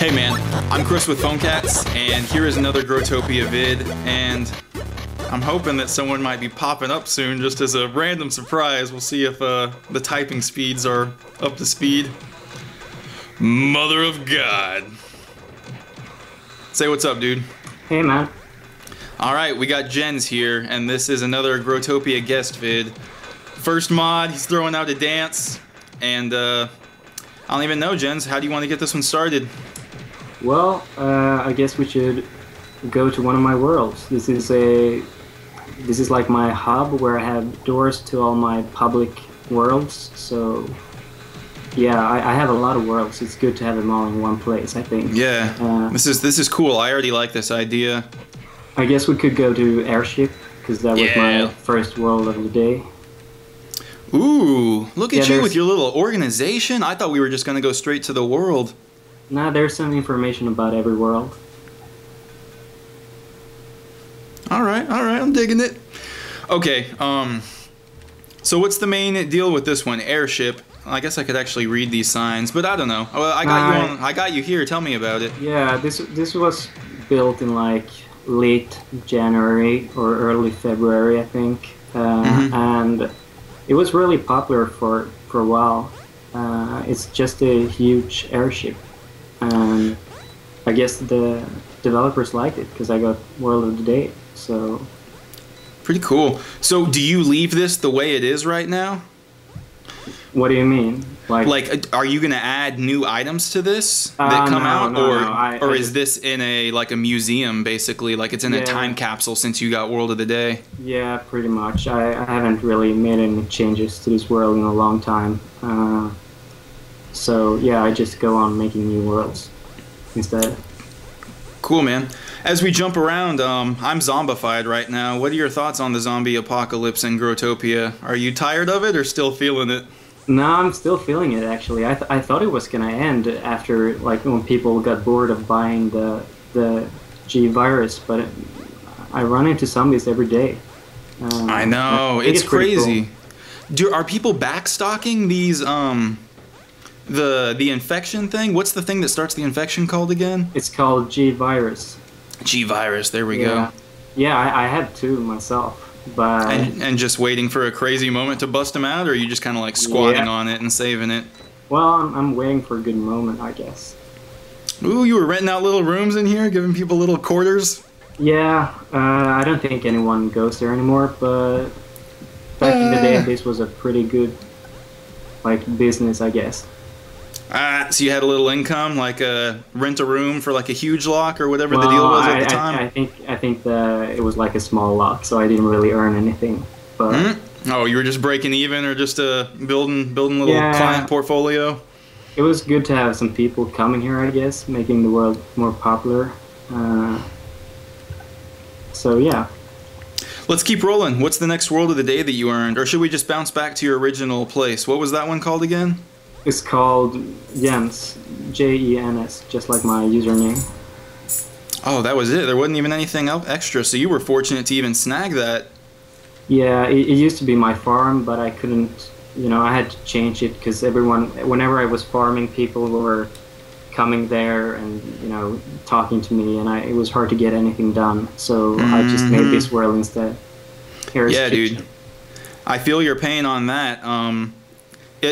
Hey man, I'm Chris with PhoneCats, and here is another Growtopia vid, and I'm hoping that someone might be popping up soon just as a random surprise. We'll see if the typing speeds are up to speed. Mother of God. Say what's up, dude. Hey man. Alright, we got Jens here, and this is another Growtopia guest vid. First mod, he's throwing out a dance, and I don't even know, Jens, how do you want to get this one started? Well, I guess we should go to one of my worlds. This is like my hub where I have doors to all my public worlds. So yeah, I have a lot of worlds. It's good to have them all in one place, I think. Yeah, this is cool. I already like this idea. I guess we could go to airship because that was my first world of the day. Ooh, look at you with your little organization. I thought we were just gonna go straight to the world. Nah, there's some information about every world. Alright, I'm digging it. Okay, so what's the main deal with this one? Airship. I guess I could actually read these signs, but I don't know. Well, I got you here. Tell me about it. Yeah, this was built in like late January or early February, I think, and it was really popular for a while. It's just a huge airship. And I guess the developers liked it because I got World of the Day, so... Pretty cool. So do you leave this the way it is right now? What do you mean? Like are you going to add new items to this that come out? Or is this in a museum, basically? Like it's in a time capsule since you got World of the Day? Yeah, pretty much. I haven't really made any changes to this world in a long time. So yeah, I just go on making new worlds instead. Cool, man. As we jump around, I'm zombified right now. What are your thoughts on the zombie apocalypse in Growtopia? Are you tired of it or still feeling it? No, I'm still feeling it actually. I thought it was gonna end after when people got bored of buying the G virus, but I run into zombies every day. I know, it's crazy. Cool. Are people backstocking these the infection thing? What's the thing that starts the infection called again? It's called G virus. G virus. There we go. Yeah, I had two myself. But and just waiting for a crazy moment to bust them out, or are you just kind of like squatting on it and saving it? Well, I'm waiting for a good moment, I guess. Ooh, you were renting out little rooms in here, giving people little quarters? Yeah, I don't think anyone goes there anymore, but back in the day, this was a pretty good business, I guess. So you had a little income, like rent a room for like a huge lock or whatever the deal was at the time? I think it was like a small lock, so I didn't really earn anything. But Oh, you were just breaking even, or just building little client portfolio? It was good to have some people coming here, I guess, making the world more popular. So yeah. Let's keep rolling. What's the next World of the Day that you earned? Or should we just bounce back to your original place? What was that one called again? It's called Jens, Jens, just like my username. Oh, that was it? There wasn't even anything else extra, so you were fortunate to even snag that. Yeah, it used to be my farm, but I couldn't, I had to change it because whenever I was farming, people were coming there and, talking to me, and it was hard to get anything done, so I just made this world instead. Yeah, dude. I feel your pain on that.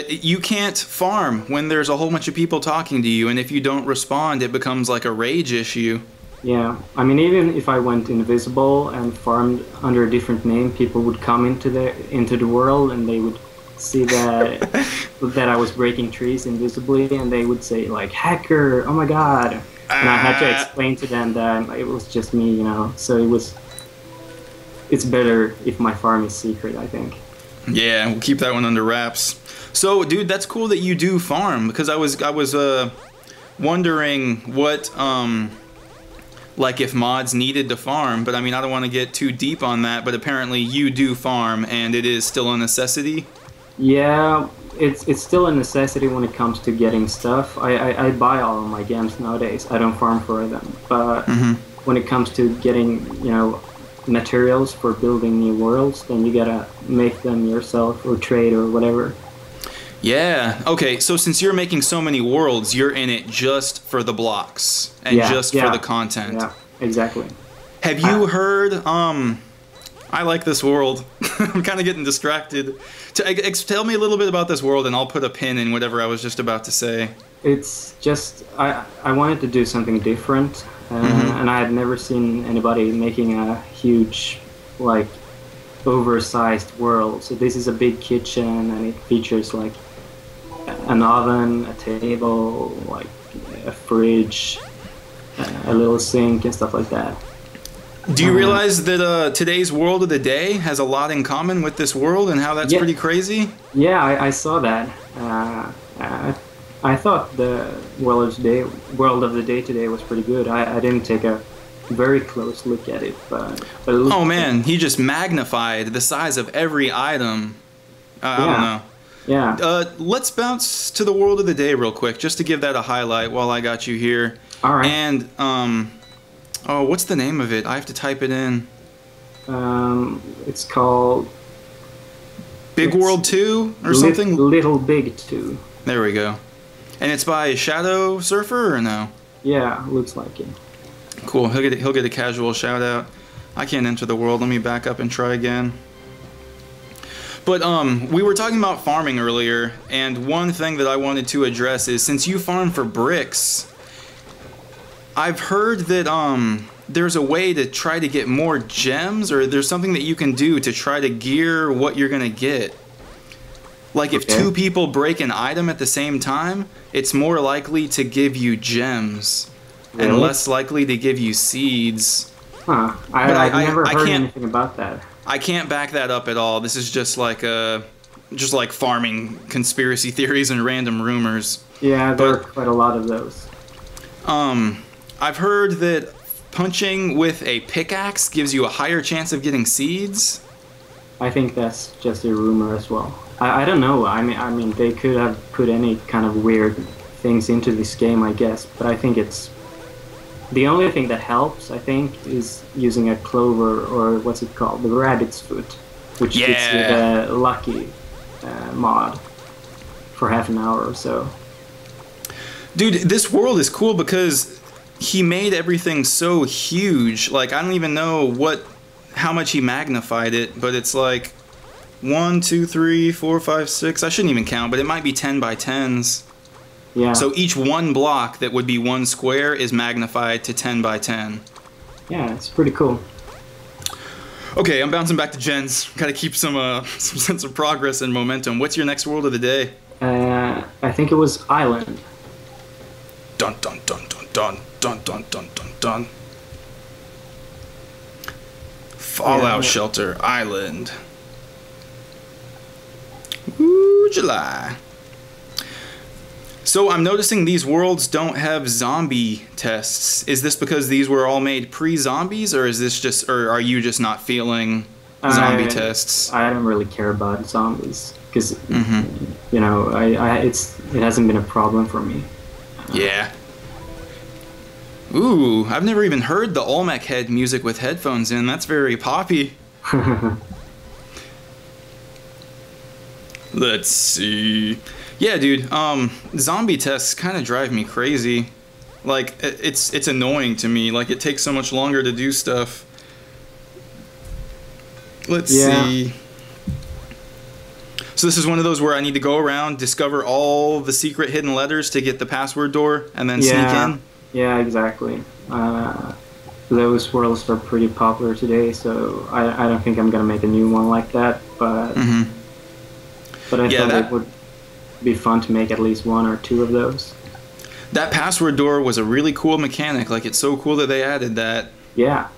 You can't farm when there's a whole bunch of people talking to you, and if you don't respond, it becomes like a rage issue. Yeah, I mean, even if I went invisible and farmed under a different name, people would come into the world and they would see that I was breaking trees invisibly, and they would say like, "Hacker! Oh my God!" And I had to explain to them that it was just me, So it's better if my farm is secret, I think. Yeah, we'll keep that one under wraps. So, dude, that's cool that you do farm, because I was wondering what if mods needed to farm, but I mean, I don't want to get too deep on that, but apparently you do farm and it is still a necessity. Yeah, it's still a necessity when it comes to getting stuff. I buy all of my gems nowadays. I don't farm for them, but when it comes to getting materials for building new worlds, then you gotta make them yourself or trade or whatever. Yeah. Okay, so since you're making so many worlds, you're in it just for the blocks and Yeah, just for the content. Yeah, exactly. Have you heard I like this world. I'm kind of getting distracted. Tell me a little bit about this world and I'll put a pin in whatever I was just about to say. It's just I wanted to do something different, and I had never seen anybody making a huge, like, oversized world. So this is a big kitchen, and it features like an oven, a table, like a fridge, a little sink, and stuff like that. Do you realize that today's world of the day has a lot in common with this world, and how that's pretty crazy? Yeah, I saw that. I thought the world of the day today was pretty good. I didn't take a very close look at it, but it looked oh man, he just magnified the size of every item. I don't know. Yeah. Let's bounce to the world of the day real quick, just to give that a highlight while I got you here. All right. And oh, what's the name of it? I have to type it in. It's called Big World 2 or something. Little Big 2. There we go. And it's by Shadow Surfer or no? Yeah, looks like it. Cool. He'll get a casual shout out. I can't enter the world. Let me back up and try again. But we were talking about farming earlier, and one thing that I wanted to address is, since you farm for bricks, I've heard that there's a way to try to get more gems, or there's something that you can do to try to gear what you're gonna get. Like if two people break an item at the same time, it's more likely to give you gems and less likely to give you seeds. Huh. I've never heard anything about that. I can't back that up at all. This is just like farming conspiracy theories and random rumors. Yeah, there are quite a lot of those. I've heard that punching with a pickaxe gives you a higher chance of getting seeds. I think that's just a rumor as well. I don't know. I mean, they could have put any kind of weird things into this game, I guess. But I think it's the only thing that helps. I think is using a clover, or what's it called, the rabbit's foot, which fits with a lucky mod for half an hour or so. Dude, this world is cool because he made everything so huge. Like, I don't even know how much he magnified it, but it's like 1, 2, 3, 4, 5, 6. I shouldn't even count, but it might be 10 by 10s. Yeah. So each one block that would be one square is magnified to 10 by 10. Yeah, it's pretty cool. Okay, I'm bouncing back to Jen's. Gotta keep some sense of progress and momentum. What's your next world of the day? I think it was Island. Dun dun dun dun dun dun dun dun dun dun. Fallout Shelter Island. Ooh, July. So I'm noticing these worlds don't have zombie tests. Is this because these were all made pre-zombies, or are you just not feeling zombie tests? I don't really care about zombies because you know, it hasn't been a problem for me. Yeah. Ooh, I've never even heard the Olmec head music with headphones in. That's very poppy. Let's see. Yeah, dude, zombie tests kind of drive me crazy. Like, it's annoying to me. Like, it takes so much longer to do stuff. Let's see. So this is one of those where I need to go around, discover all the secret hidden letters to get the password door, and then sneak in? Yeah, exactly. Those worlds are pretty popular today, so I don't think I'm going to make a new one like that, but... But I thought it would be fun to make at least 1 or 2 of those. That password door was a really cool mechanic. Like, it's so cool that they added that. Yeah.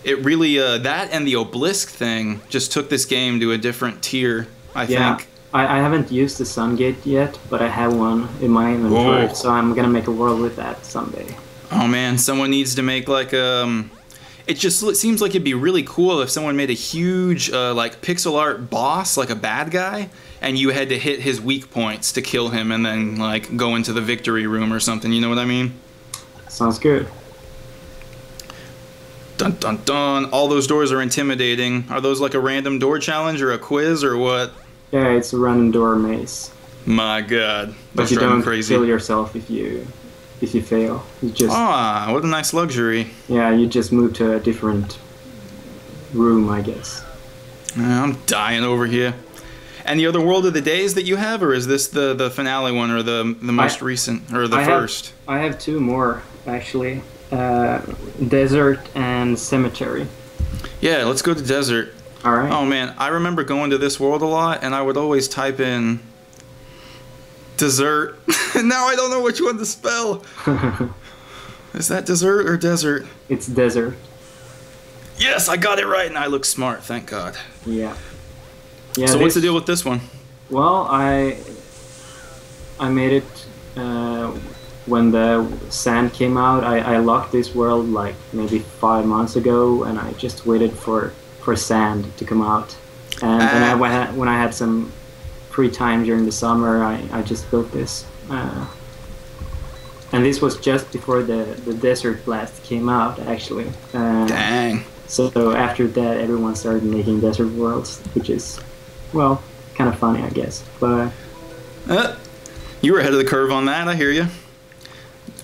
It really, that and the obelisk thing just took this game to a different tier, I think. I haven't used the Sun Gate yet, but I have one in my inventory, so I'm going to make a world with that someday. Oh man, someone needs to make like it seems like it'd be really cool if someone made a huge like pixel art boss, like a bad guy, and you had to hit his weak points to kill him and then like go into the victory room or something, you know what I mean? Sounds good. Dun dun dun. All those doors are intimidating. Are those like a random door challenge or a quiz or what? Yeah, it's a random door maze. My God, But that's you driving don't crazy. kill yourself if you fail. You just Ah, what a nice luxury. yeah, you just move to a different room, I guess. I'm dying over here. Any other World of the Days that you have, or is this the finale one, or the most recent, or the first? I have two more actually. Desert and cemetery. Yeah, let's go to desert. All right. Oh man, I remember going to this world a lot, and I would always type in dessert. Now I don't know which one to spell. Is that dessert or desert? It's desert. Yes, I got it right, and I look smart. Thank God. Yeah. Yeah. So what's the deal with this one? Well, I made it when the sand came out. I locked this world like maybe 5 months ago, and I just waited for sand to come out. And when I had some free time during the summer, I just built this. And this was just before the Desert Blast came out, actually. Dang. So after that, everyone started making desert worlds, which is, well, kind of funny, I guess. But you were ahead of the curve on that. I hear you.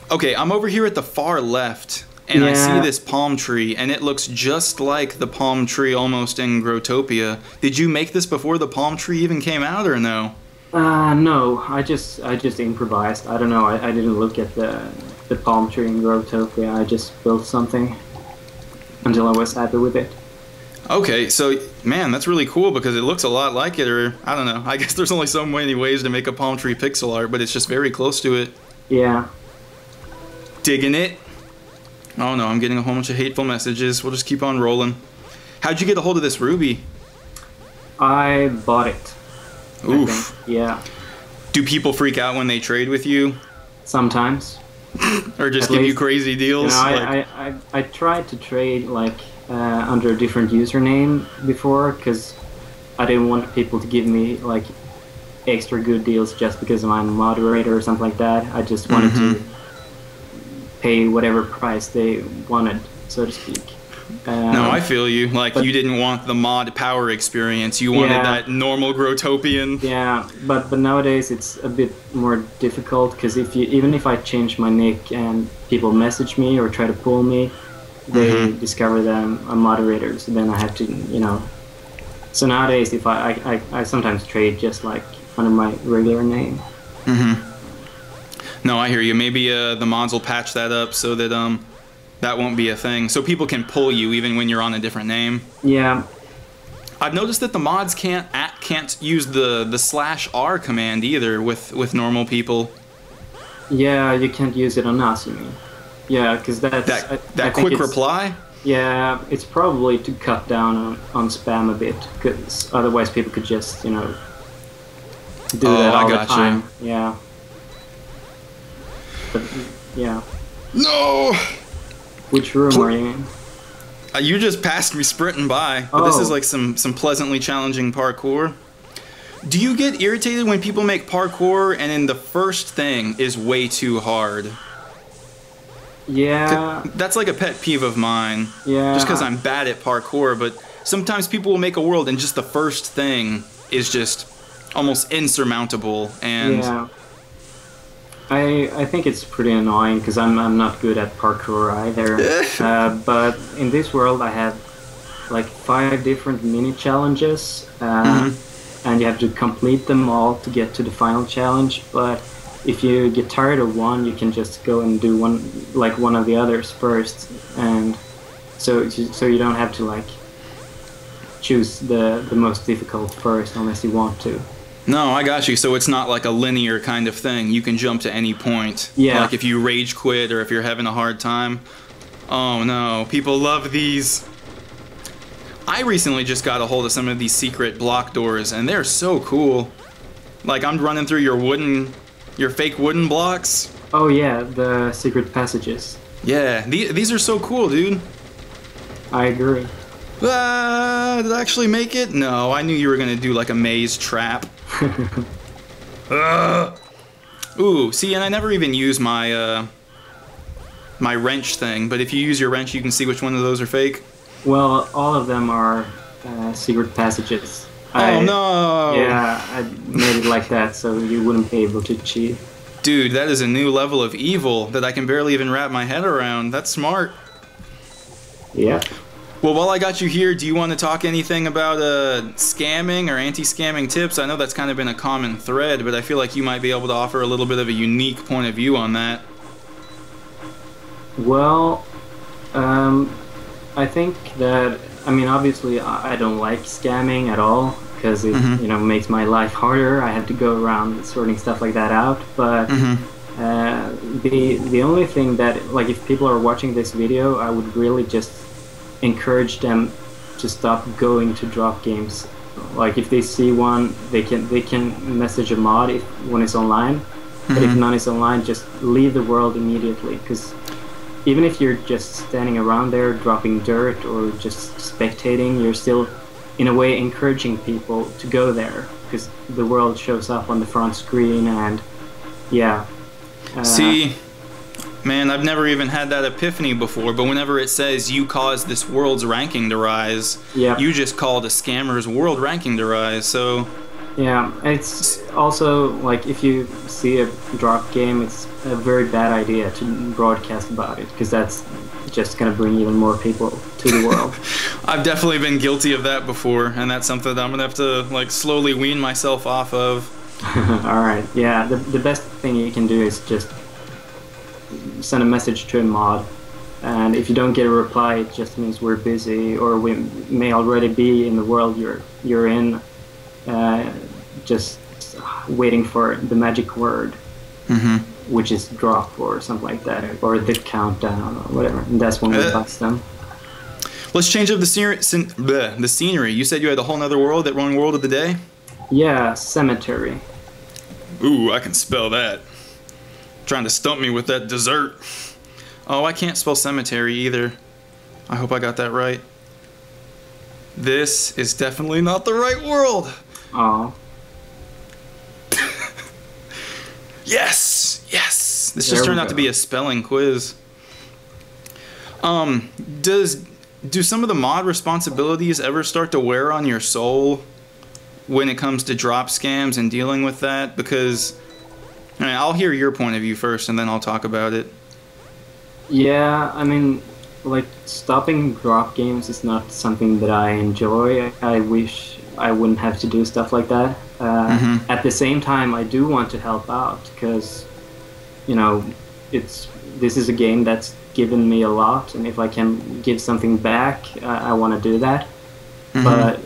Okay, I'm over here at the far left, and I see this palm tree, and it looks just like the palm tree almost in Growtopia. Did you make this before the palm tree even came out, or no? No, I just improvised. I don't know. I didn't look at the palm tree in Growtopia. I just built something until I was happy with it. Okay, so man, that's really cool because it looks a lot like it, or I don't know. I guess there's only so many ways to make a palm tree pixel art, but it's just very close to it. Yeah. Digging it. Oh no, I'm getting a whole bunch of hateful messages. We'll just keep on rolling. How'd you get a hold of this ruby? I bought it. Oof. Yeah. Do people freak out when they trade with you? Sometimes. Or just give you crazy deals? You know, I tried to trade like under a different username before because I didn't want people to give me like extra good deals just because I'm a moderator or something like that. I just wanted to pay whatever price they wanted, so to speak. No, I feel you. Like, you didn't want the mod power experience. You wanted that normal Growtopian. Yeah, but nowadays it's a bit more difficult because even if I change my nick and people message me or try to pull me, they discover that I'm a moderator. So then I have to, you know. So nowadays, if I sometimes trade just like under my regular name. No, I hear you. Maybe the mods will patch that up so that that won't be a thing. So people can pull you even when you're on a different name. Yeah. I've noticed that the mods can't use the /R command either with normal people. Yeah, you can't use it on us, you mean? Yeah, because that's that quick reply. Yeah, it's probably to cut down on spam a bit, because otherwise people could just, you know, do that all the time. Yeah. But, yeah. No! Which room are you in? You just passed me sprinting by, but this is like some pleasantly challenging parkour. Do you get irritated when people make parkour and then the first thing is way too hard? Yeah. That's like a pet peeve of mine. Yeah. Just because I'm bad at parkour, but sometimes people will make a world and just the first thing is just almost insurmountable. And yeah. I think it's pretty annoying because I'm not good at parkour either. But in this world I have like 5 different mini challenges, and you have to complete them all to get to the final challenge. But if you get tired of one, you can just go and do one of the others first, and so you don't have to like choose the most difficult first unless you want to. No, I got you. So it's not like a linear kind of thing. You can jump to any point. Yeah. Like if you rage quit or if you're having a hard time. Oh no, people love these. I recently just got a hold of some of these secret block doors, and they're so cool. Like I'm running through your fake wooden blocks. Oh yeah, the secret passages. Yeah, these are so cool, dude. I agree. Did I actually make it? No, I knew you were gonna do like a maze trap. Ooh, see, and I never even use my my wrench thing, but if you use your wrench, you can see which one of those are fake. Well, all of them are secret passages. Oh no! Yeah, I made it like that so you wouldn't be able to cheat. Dude, that is a new level of evil that I can barely even wrap my head around. That's smart. Yeah. Well, while I got you here, do you want to talk anything about scamming or anti-scamming tips? I know that's kind of been a common thread, but I feel like you might be able to offer a little bit of a unique point of view on that. Well, I think that, I mean, obviously I don't like scamming at all because it, you know, makes my life harder. I have to go around sorting stuff like that out. But the only thing that, like, if people are watching this video, I would really just encourage them to stop going to drop games. Like, if they see one, they can message a mod when it's online. But if none is online, just leave the world immediately, because even if you're just standing around there dropping dirt or just spectating, you're still in a way encouraging people to go there, because the world shows up on the front screen. And yeah, see, man, I've never even had that epiphany before, but whenever it says you caused this world's ranking to rise, you just called a scammer's world ranking to rise. So yeah, it's also like, if you see a drop game, it's a very bad idea to broadcast about it, because that's just going to bring even more people to the world. I've definitely been guilty of that before, and that's something that I'm going to have to, like, slowly wean myself off of. Alright, yeah, the best thing you can do is just send a message to a mod, and if you don't get a reply, it just means we're busy, or we may already be in the world you're in, just waiting for the magic word, which is drop or something like that, or the countdown or whatever, and that's when we bust them. Let's change up the scenery. You said you had a whole nother world, that one world of the day? Yeah, cemetery. Ooh, I can spell that. Trying to stump me with that dessert. Oh, I can't spell cemetery either. I hope I got that right. This is definitely not the right world. Oh. Yes! Yes! This just turned out to be a spelling quiz. Do some of the mod responsibilities ever start to wear on your soul when it comes to drop scams and dealing with that? Because, I mean, I'll hear your point of view first and then I'll talk about it. Yeah, I mean, like, stopping drop games is not something that I enjoy. I wish I wouldn't have to do stuff like that. At the same time, I do want to help out, because, you know, this is a game that's given me a lot, and if I can give something back, I want to do that. But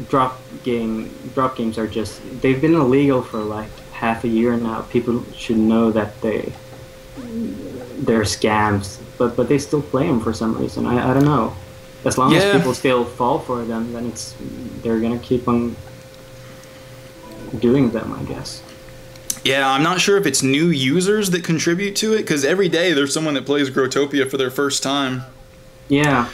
drop games are just, they've been illegal for like half a year now. People should know that they're scams, but they still play them for some reason. I don't know. As long as people still fall for them, then they're gonna keep on doing them, I guess. Yeah, I'm not sure if it's new users that contribute to it, because every day there's someone that plays Growtopia for their first time. Yeah.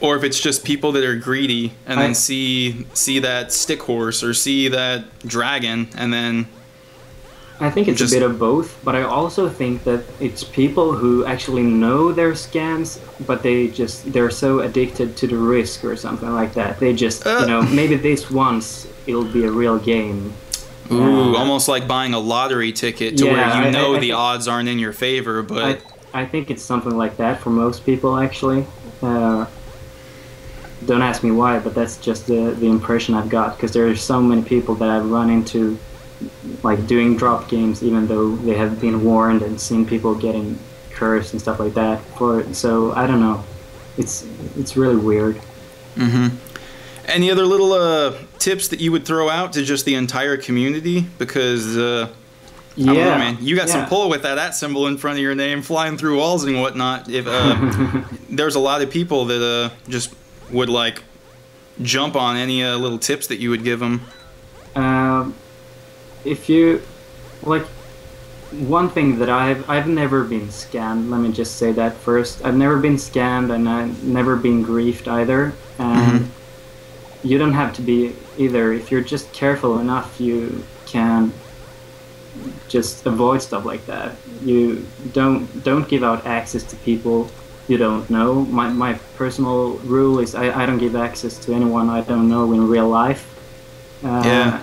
Or if it's just people that are greedy and then see that stick horse or see that dragon, and then I think it's a bit of both, but I also think that it's people who actually know they're scams, but they're so addicted to the risk or something like that. They just, you know, maybe this once it'll be a real game. Ooh, almost like buying a lottery ticket to where you know the odds aren't in your favor, but I think it's something like that for most people, actually. Don't ask me why, but that's just the impression I've got, because there are so many people that I've run into, like, doing drop games even though they have been warned and seen people getting cursed and stuff like that for it. So I don't know, it's really weird. Any other little tips that you would throw out to just the entire community? Because I don't know, man, you got some pull with that symbol in front of your name flying through walls and whatnot. If there's a lot of people that just would, like, jump on any little tips that you would give them. If you, like, one thing that I've never been scammed, let me just say that first. I've never been scammed, and I've never been griefed either. And you don't have to be either. If you're just careful enough, you can just avoid stuff like that. You don't give out access to people. you don't know. My personal rule is I don't give access to anyone I don't know in real life. Yeah.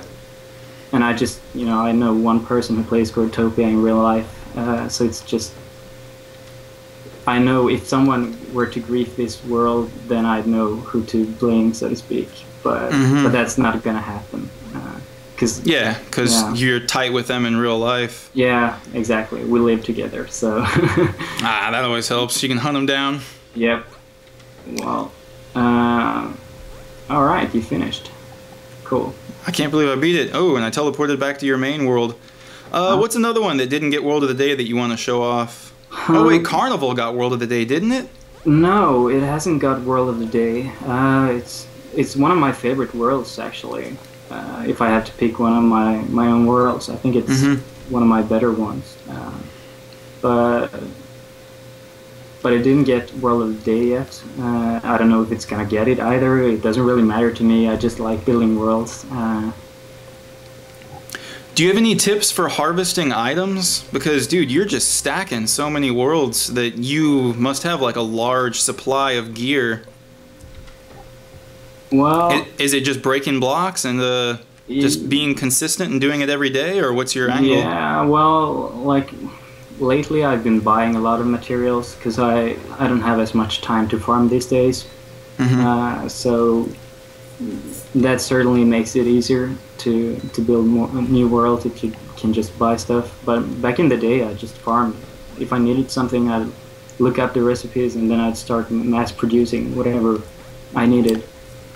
And I just, I know one person who plays Growtopia in real life, so it's just, I know if someone were to grief this world, then I'd know who to blame, so to speak. But that's not gonna happen. Because you're tight with them in real life. Yeah, exactly. We live together, so. That always helps. You can hunt them down. Yep. Well, all right, you finished. Cool. I can't believe I beat it. Oh, and I teleported back to your main world. What's another one that didn't get World of the Day that you want to show off? Oh wait, Carnival got World of the Day, didn't it? No, it hasn't got World of the Day. It's one of my favorite worlds, actually. If I had to pick one of my own worlds, I think it's one of my better ones. But it didn't get World of the Day yet. I don't know if it's gonna get it either. It doesn't really matter to me. I just like building worlds. Do you have any tips for harvesting items? Because, dude, you're just stacking so many worlds that you must have like a large supply of gear. Well, is it just breaking blocks and just being consistent and doing it every day, or what's your angle? Yeah, well, like lately I've been buying a lot of materials because I don't have as much time to farm these days. So that certainly makes it easier to build more new worlds if you can just buy stuff. But back in the day, I just farmed. If I needed something, I'd look up the recipes and then I'd start mass producing whatever I needed.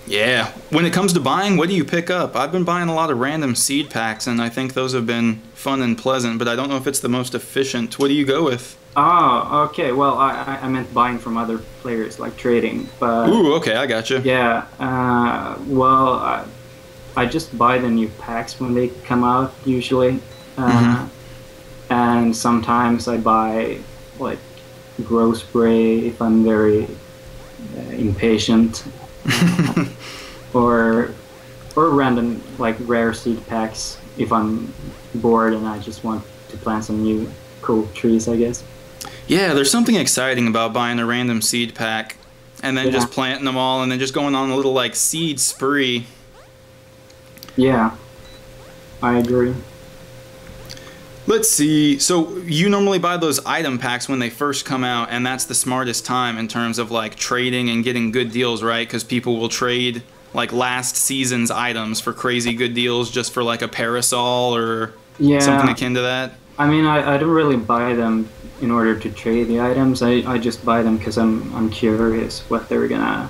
Yeah. When it comes to buying, what do you pick up? I've been buying a lot of random seed packs, and I think those have been fun and pleasant, but I don't know if it's the most efficient. What do you go with? Oh, okay. Well, I meant buying from other players, like trading. But ooh, okay, I gotcha. Yeah. Well, I just buy the new packs when they come out, usually. And sometimes I buy, like, grow spray if I'm very impatient. Or random, like, rare seed packs if I'm bored and I just want to plant some new cool trees, I guess. Yeah, there's something exciting about buying a random seed pack and then just planting them all and then just going on a little, like, seed spree. Yeah, I agree. Let's see. So you normally buy those item packs when they first come out, and that's the smartest time in terms of like trading and getting good deals, right? Because people will trade like last season's items for crazy good deals just for like a parasol or something akin to that. I mean, I don't really buy them in order to trade the items. I just buy them because I'm curious what they're gonna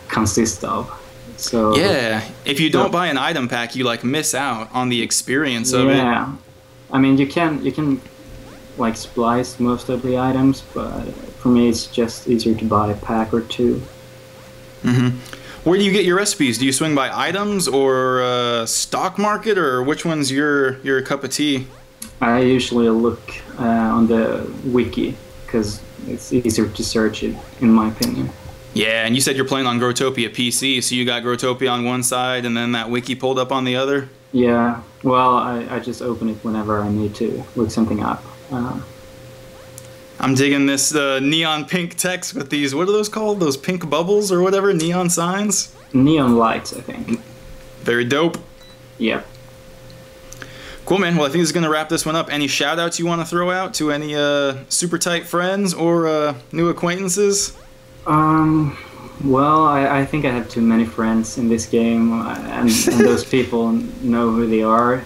consist of. So yeah, if you don't buy an item pack, you like miss out on the experience of it. Yeah. I mean, you can like splice most of the items, but for me it's just easier to buy a pack or two. Where do you get your recipes? Do you swing by items or stock market, or which one's your cup of tea? I usually look on the wiki because it's easier to search it, in my opinion. Yeah, and you said you're playing on Growtopia PC, so you got Growtopia on one side and then that wiki pulled up on the other? Yeah, well, I just open it whenever I need to look something up. I'm digging this neon pink text with these, what are those called? Those pink bubbles or whatever? Neon signs? Neon lights, I think. Very dope. Yep. Cool, man. Well, I think this is going to wrap this one up. Any shout-outs you want to throw out to any super tight friends or new acquaintances? Well, I think I have too many friends in this game, and those people know who they are.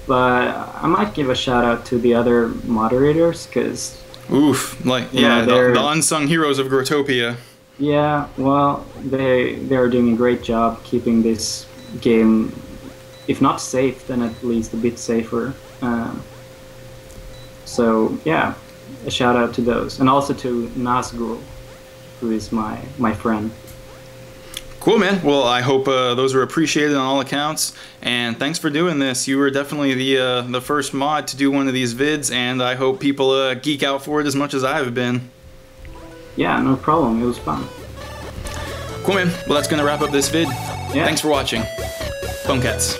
But I might give a shout out to the other moderators, because... Oof, like, yeah, the unsung heroes of Growtopia. Yeah, well, they are doing a great job keeping this game, if not safe, then at least a bit safer. So, yeah, a shout out to those. And also to Nazgul, who is my friend. Cool, man. Well, I hope those were appreciated on all accounts, and thanks for doing this. You were definitely the first mod to do one of these vids, and I hope people geek out for it as much as I have been. Yeah, no problem. It was fun. Cool, man. Well, that's going to wrap up this vid. Yeah. Thanks for watching. Phone Cats.